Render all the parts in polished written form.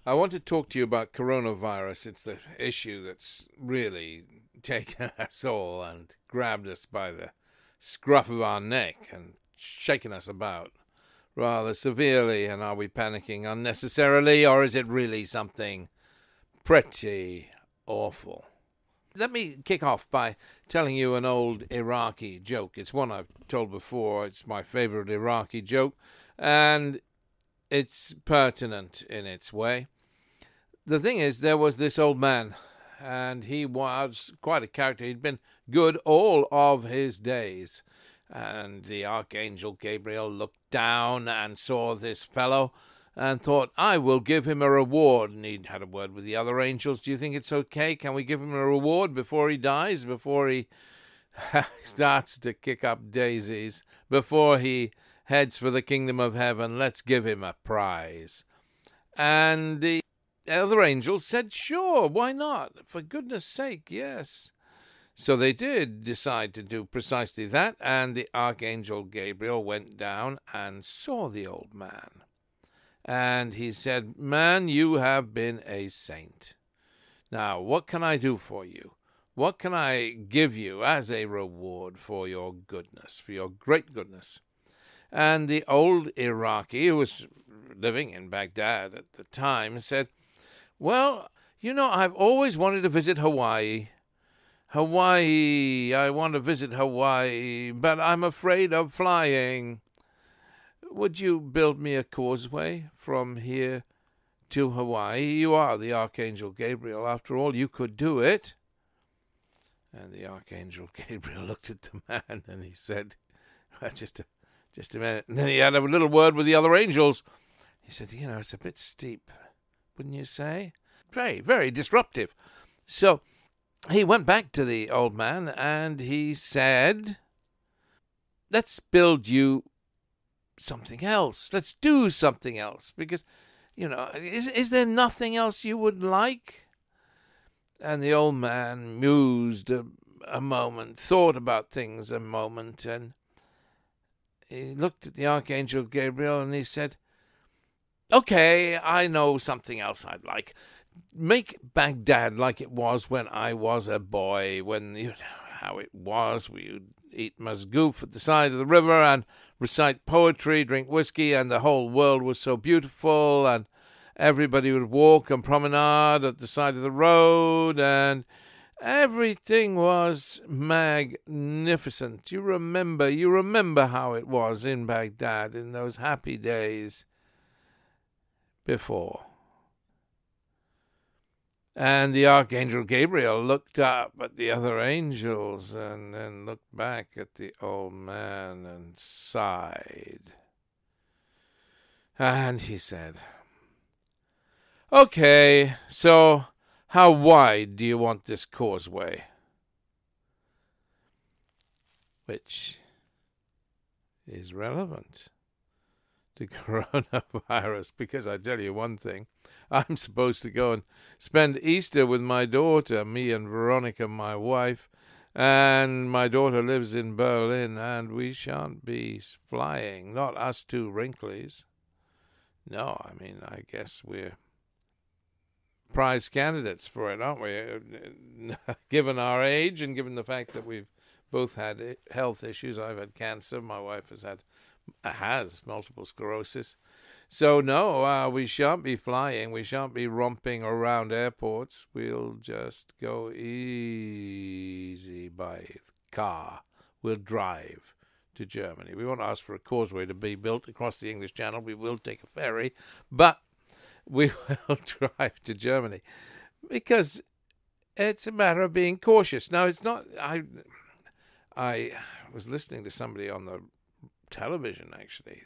I want to talk to you about coronavirus. It's the issue that's really taken us all and grabbed us by the scruff of our neck and shaken us about rather severely. And are we panicking unnecessarily, or is it really something pretty awful? Let me kick off by telling you an old Iraqi joke. It's one I've told before. It's my favorite Iraqi joke, and it's pertinent in its way. The thing is, there was this old man, and he was quite a character. He'd been good all of his days. And the Archangel Gabriel looked down and saw this fellow and thought, I will give him a reward. And he'd had a word with the other angels. Do you think it's okay? Can we give him a reward before he dies, before he starts to kick up daisies, before he heads for the kingdom of heaven? Let's give him a prize. And the other angels said, sure, why not? For goodness sake, yes. So they did decide to do precisely that, and the Archangel Gabriel went down and saw the old man. And he said, man, you have been a saint. Now, what can I do for you? What can I give you as a reward for your goodness, for your great goodness? And the old Iraqi, who was living in Baghdad at the time, said, well, you know, I've always wanted to visit Hawaii. I want to visit Hawaii, but I'm afraid of flying. Would you build me a causeway from here to Hawaii? You are the Archangel Gabriel. After all, you could do it. And the Archangel Gabriel looked at the man and he said, well, just a minute. And then he had a little word with the other angels. He said, you know, it's a bit steep, wouldn't you say? Very, very disruptive. So he went back to the old man and he said, let's build you something else. Let's do something else. Because, you know, is there nothing else you would like? And the old man mused a moment, thought about things a moment, and he looked at the Archangel Gabriel and he said, okay, I know something else I'd like. Make Baghdad like it was when I was a boy, when, you know, how it was. We would eat masgoof at the side of the river and recite poetry, drink whiskey, and the whole world was so beautiful, and everybody would walk and promenade at the side of the road, and everything was magnificent. You remember how it was in Baghdad in those happy days before. And the Archangel Gabriel looked up at the other angels and then looked back at the old man and sighed. And he said, okay, so how wide do you want this causeway? Which is relevant to coronavirus, because I tell you one thing, I'm supposed to go and spend Easter with my daughter, me and Veronica, my wife, and my daughter lives in Berlin, and we shan't be flying, not us two wrinklies. No, I mean, I guess we're prize candidates for it, aren't we? Given our age and given the fact that we've both had health issues. I've had cancer, my wife has multiple sclerosis. So no, we shan't be flying. We shan't be romping around airports. We'll just go easy by car. We'll drive to Germany. We won't ask for a causeway to be built across the English Channel. We will take a ferry, but we will drive to Germany because it's a matter of being cautious. Now, it's not. I was listening to somebody on the television actually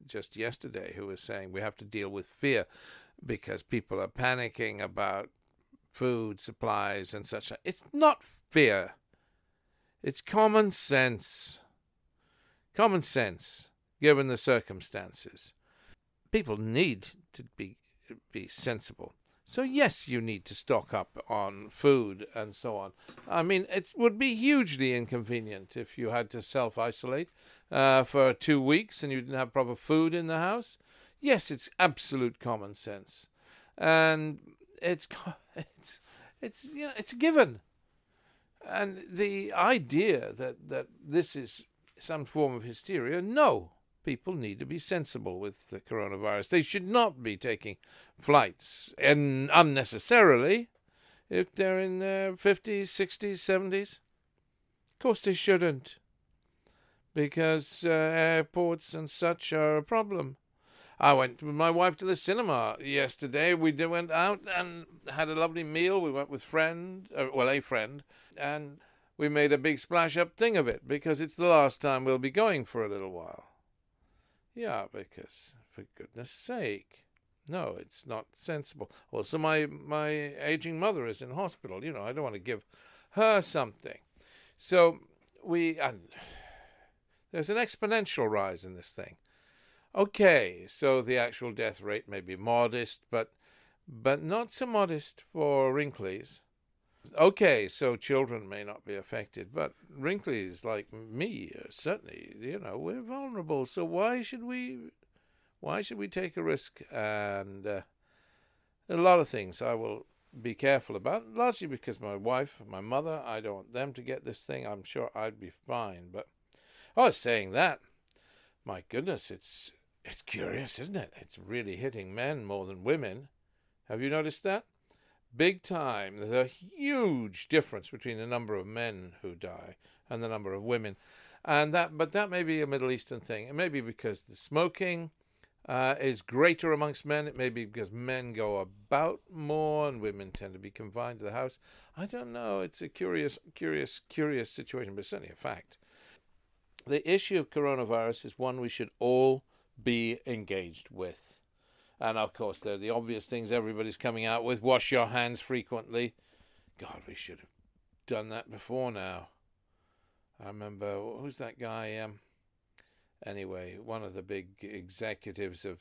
just yesterday who was saying we have to deal with fear because people are panicking about food supplies and such. It's not fear. It's common sense. Common sense, given the circumstances. People need to be sensible. So yes, you need to stock up on food and so on. I mean, it would be hugely inconvenient if you had to self-isolate for 2 weeks and you didn't have proper food in the house. Yes, it's absolute common sense. and it's it's it's a given. And the idea that this is some form of hysteria, no. People need to be sensible with the coronavirus. They should not be taking flights and unnecessarily if they're in their 50s, 60s, 70s. Of course they shouldn't, because airports and such are a problem. I went with my wife to the cinema yesterday. We went out and had a lovely meal. We went with a friend, and we made a big splash-up thing of it because it's the last time we'll be going for a little while. Yeah, because, for goodness sake, no, it's not sensible. Also, my aging mother is in hospital. I don't want to give her something. So there's an exponential rise in this thing. Okay, so the actual death rate may be modest, but not so modest for wrinklies. Okay, so children may not be affected, but wrinklies like me, certainly, we're vulnerable. So why should we take a risk? And a lot of things I will be careful about, largely because my wife and my mother, I don't want them to get this thing. I'm sure I'd be fine. But I was saying that, my goodness, it's curious, isn't it? It's really hitting men more than women. Have you noticed that? Big time. There's a huge difference between the number of men who die and the number of women. But that may be a Middle Eastern thing. It may be because the smoking is greater amongst men. It may be because men go about more and women tend to be confined to the house. I don't know. It's a curious situation, but it's certainly a fact. The issue of coronavirus is one we should all be engaged with. And, of course, there are the obvious things everybody's coming out with. Wash your hands frequently. God, we should have done that before now. I remember, who's that guy? Anyway, one of the big executives of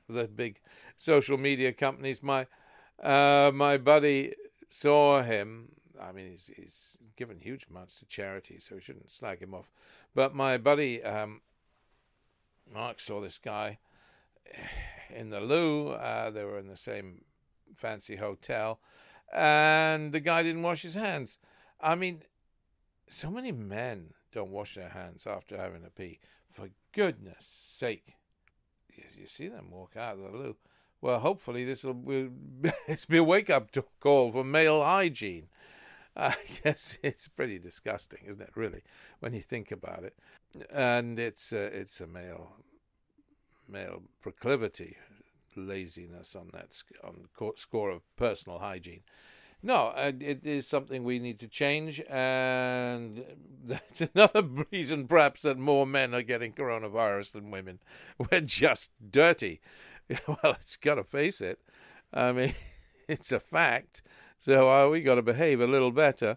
the big social media companies. My buddy saw him. I mean, he's given huge amounts to charity, so we shouldn't slag him off. But my buddy Mark saw this guy in the loo. They were in the same fancy hotel, and the guy didn't wash his hands. I mean, so many men don't wash their hands after having a pee. For goodness sake. You see them walk out of the loo. Well, hopefully this will be a wake-up call for male hygiene. I guess it's pretty disgusting, isn't it, really, when you think about it? And it's a male proclivity, laziness on score of personal hygiene. No, it is something we need to change, and that's another reason perhaps that more men are getting coronavirus than women. We're just dirty. Well, it's got to face it. I mean, it's a fact. So we got to behave a little better.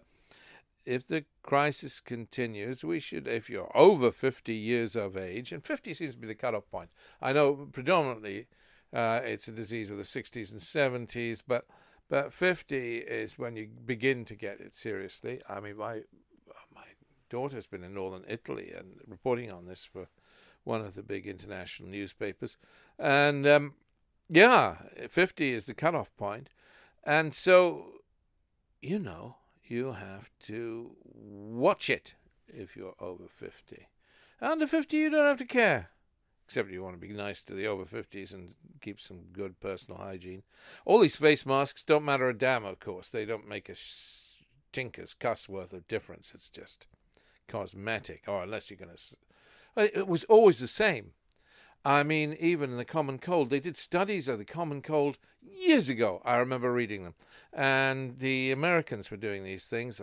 If the crisis continues, we should, if you're over 50 years of age, and 50 seems to be the cutoff point. I know predominantly it's a disease of the 60s and 70s, but 50 is when you begin to get it seriously. I mean, my daughter's been in northern Italy and reporting on this for one of the big international newspapers. And 50 is the cutoff point. And so, you have to watch it if you're over 50. Under 50, you don't have to care. Except you want to be nice to the over 50s and keep some good personal hygiene. All these face masks don't matter a damn, of course. They don't make a tinker's cuss worth of difference. It's just cosmetic. Or unless you're going to... It was always the same. I mean, even in the common cold, they did studies of the common cold years ago. I remember reading them. And the Americans were doing these things.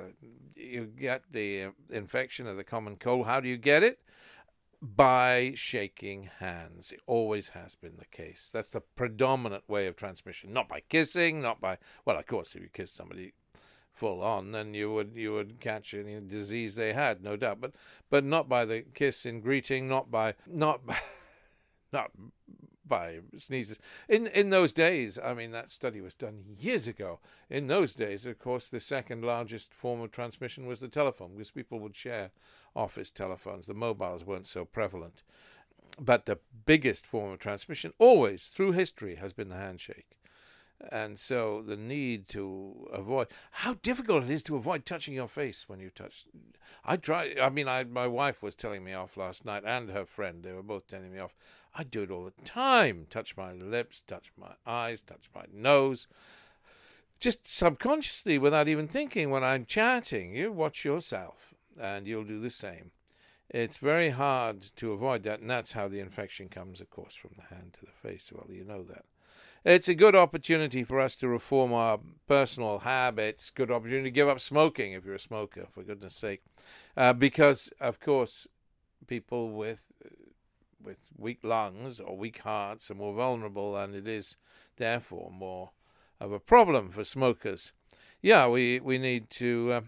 You get the infection of the common cold. How do you get it? By shaking hands. It always has been the case. That's the predominant way of transmission. Not by kissing, not by... Well, of course, if you kiss somebody full on, then you would catch any disease they had, no doubt. But not by the kiss in greeting, not by sneezes. In those days, I mean, that study was done years ago. In those days, of course, the second largest form of transmission was the telephone, because people would share office telephones. The mobiles weren't so prevalent. But the biggest form of transmission, always through history, has been the handshake. And so the need to avoid, how difficult it is to avoid touching your face when you touch. My wife was telling me off last night, and her friend, they were both telling me off. I do it all the time. Touch my lips, touch my eyes, touch my nose. Just subconsciously, without even thinking, when I'm chatting. You watch yourself, and you'll do the same. It's very hard to avoid that, and that's how the infection comes, of course, from the hand to the face. Well, you know that. It's a good opportunity for us to reform our personal habits. Good opportunity to give up smoking if you're a smoker, for goodness sake. Because, of course, people with weak lungs or weak hearts are more vulnerable, and it is, therefore, more of a problem for smokers. Yeah, we need to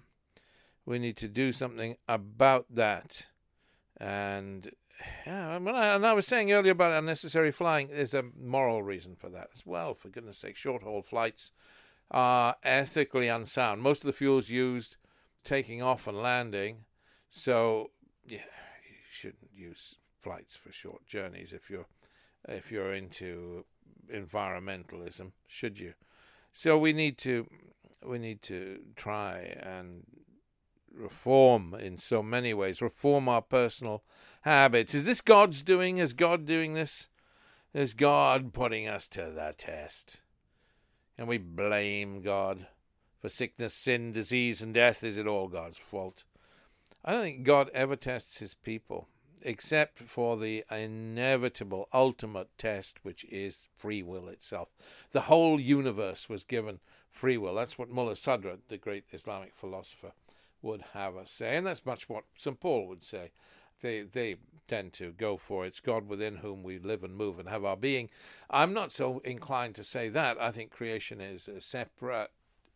do something about that. And yeah, I was saying earlier about unnecessary flying, there's a moral reason for that as well. For goodness sake, short-haul flights are ethically unsound. Most of the fuel's used taking off and landing, so yeah, you shouldn't use flights for short journeys if you're into environmentalism, should you? So we need to try and reform in so many ways, reform our personal habits. Is this God's doing? Is God doing this? Is God putting us to the test? Can we blame God for sickness, sin, disease, and death? Is it all God's fault? I don't think God ever tests his people, except for the inevitable ultimate test, which is free will itself. The whole universe was given free will. That's what Mullah Sadra, the great Islamic philosopher, would have us say, and that's much what St. Paul would say. They tend to go for it's God within whom we live and move and have our being. I'm not so inclined to say that. I think creation is a separate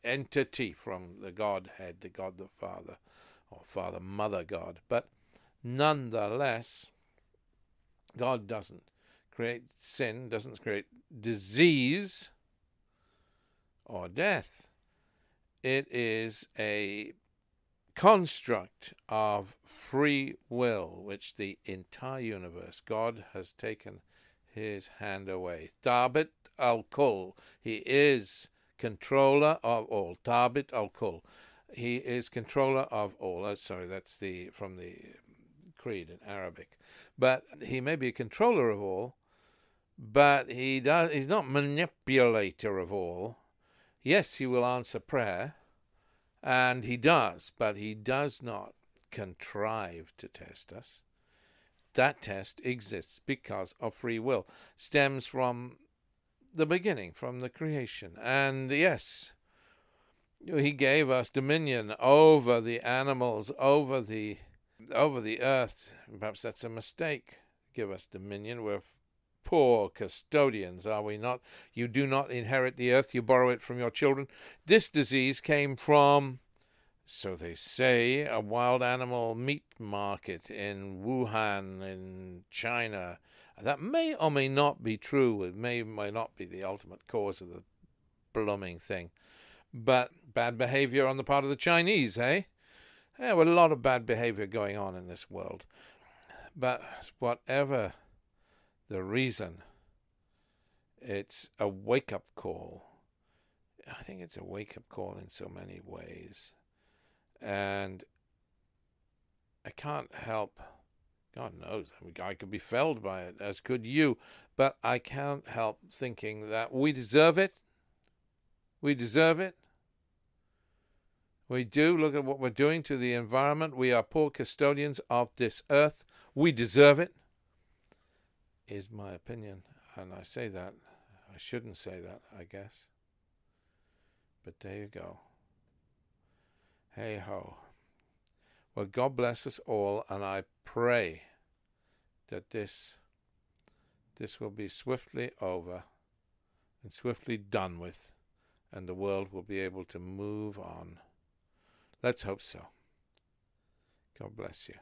entity from the Godhead, the God the Father, or Father, Mother God. But nonetheless, God doesn't create sin, doesn't create disease or death. It is a construct of free will, which the entire universe, God has taken his hand away. Tabit al-Kul, he is controller of all. Tabit al-Kul, he is controller of all. Oh, sorry, that's from the creed in Arabic. But he may be a controller of all, but he's not manipulator of all. Yes, he will answer prayer, and he does, but he does not contrive to test us. That test exists because of free will, stems from the beginning, from the creation. And yes, he gave us dominion over the animals, over the earth. Perhaps that's a mistake. Give us dominion. We're poor custodians, are we not? You do not inherit the earth, you borrow it from your children. This disease came from, so they say, a wild animal meat market in Wuhan, in China. That may or may not be true. It may not be the ultimate cause of the blooming thing. But bad behavior on the part of the Chinese, eh? Yeah, well, a lot of bad behavior going on in this world. But whatever the reason, it's a wake-up call. I think it's a wake-up call in so many ways. And I can't help, God knows, I could be felled by it, as could you, but I can't help thinking that we deserve it. We deserve it. We do. Look at what we're doing to the environment. We are poor custodians of this earth. We deserve it, is my opinion. And I say that. I shouldn't say that, I guess. But there you go. Hey ho. Well, God bless us all, and I pray that this will be swiftly over and swiftly done with, and the world will be able to move on. Let's hope so. God bless you.